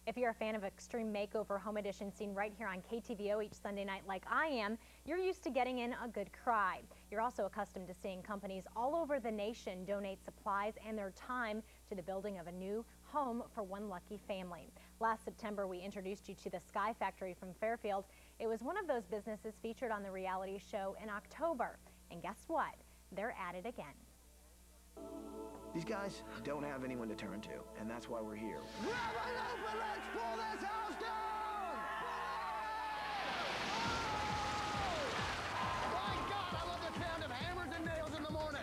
If you're a fan of Extreme Makeover Home Edition seen right here on KTVO each Sunday night like I am, you're used to getting in a good cry. You're also accustomed to seeing companies all over the nation donate supplies and their time to the building of a new home for one lucky family. Last September, we introduced you to the Sky Factory from Fairfield. It was one of those businesses featured on the reality show in October. And guess what? They're at it again. These guys don't have anyone to turn to, and that's why we're here. Let's pull this house down! Oh! My God, I love the sound of hammers and nails in the morning.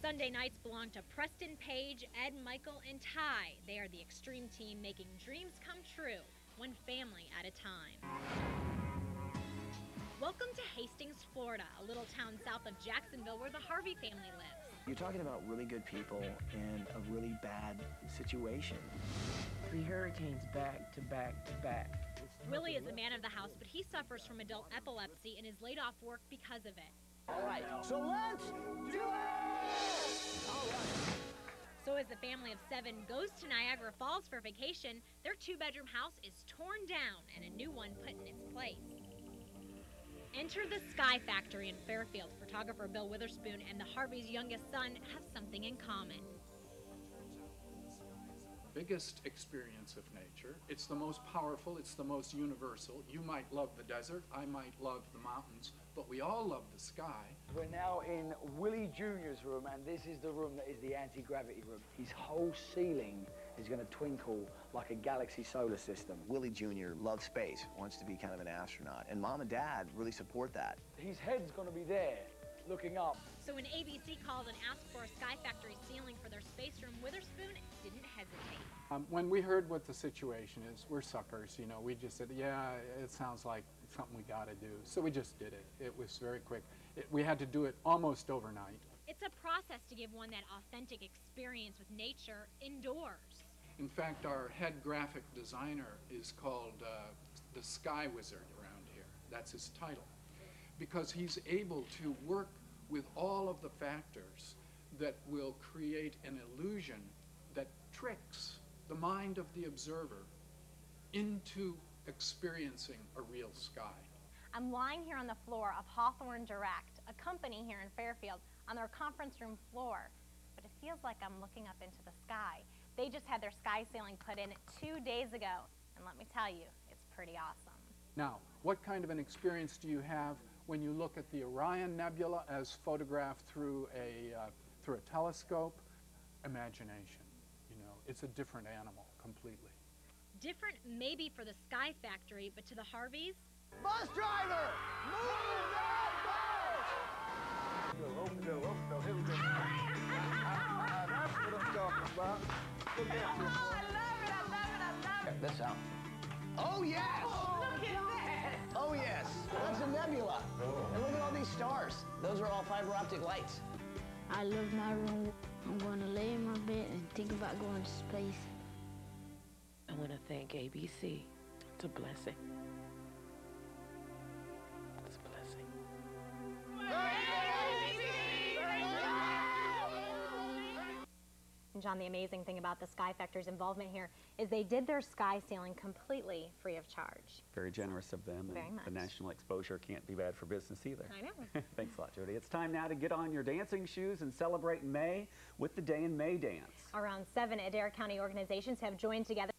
Sunday nights belong to Preston, Paige, Ed, Michael, and Ty. They are the Extreme team making dreams come true, one family at a time. Welcome to Hastings, Florida, a little town south of Jacksonville where the Harvey family lives. You're talking about really good people in a really bad situation. 3 hurricanes back to back to back. Willie is the man of the house, but he suffers from adult epilepsy and is laid off work because of it. All right, so let's do it! All right. So as the family of 7 goes to Niagara Falls for vacation, their 2-bedroom house is torn down and a new one put in its place. Enter the Sky Factory in Fairfield. Photographer Bill Witherspoon and the Harvey's youngest son have something in common. Biggest experience of nature. It's the most powerful, it's the most universal. You might love the desert, I might love the mountains, but we all love the sky. We're now in Willie Jr.'s room, and this is the room that is the anti-gravity room. His whole ceiling is going to twinkle like a galaxy solar system. Willie Jr. loves space, wants to be kind of an astronaut, and Mom and Dad really support that. His head's going to be there, looking up. So when ABC called and asked for a Sky Factory ceiling for their space room, Witherspoon didn't hesitate. When we heard what the situation is, we're suckers, you know. We just said, yeah, it sounds like something we got to do. So we just did it. It was very quick. We had to do it almost overnight. It's a process to give one that authentic experience with nature indoors. In fact, our head graphic designer is called the Sky Wizard around here. That's his title. Because he's able to work with all of the factors that will create an illusion that tricks the mind of the observer into experiencing a real sky. I'm lying here on the floor of Hawthorne Direct, a company here in Fairfield, on their conference room floor. But it feels like I'm looking up into the sky. They just had their sky ceiling put in 2 days ago, and let me tell you, it's pretty awesome. Now, what kind of an experience do you have when you look at the Orion Nebula as photographed through a telescope? Imagination, you know, it's a different animal completely. Different maybe for the Sky Factory, but to the Harveys? Bus driver, move that bus! Open door, here we go. That's what I'm talking about. Look at I love it, I love it, I love it. Check this out. Oh, yes! Oh, look at that! Oh, yes! That's a nebula. And look at all these stars. Those are all fiber optic lights. I love my room. I'm going to lay in my bed and think about going to space. I want to thank ABC. It's a blessing. It's a blessing. And John, the amazing thing about the Sky Factory's involvement here is they did their sky ceiling completely free of charge. Very generous of them. Very and much. The national exposure can't be bad for business either. I know. Thanks a lot, Jody. It's time now to get on your dancing shoes and celebrate May with the Day in May Dance. Around 7 Adair County organizations have joined together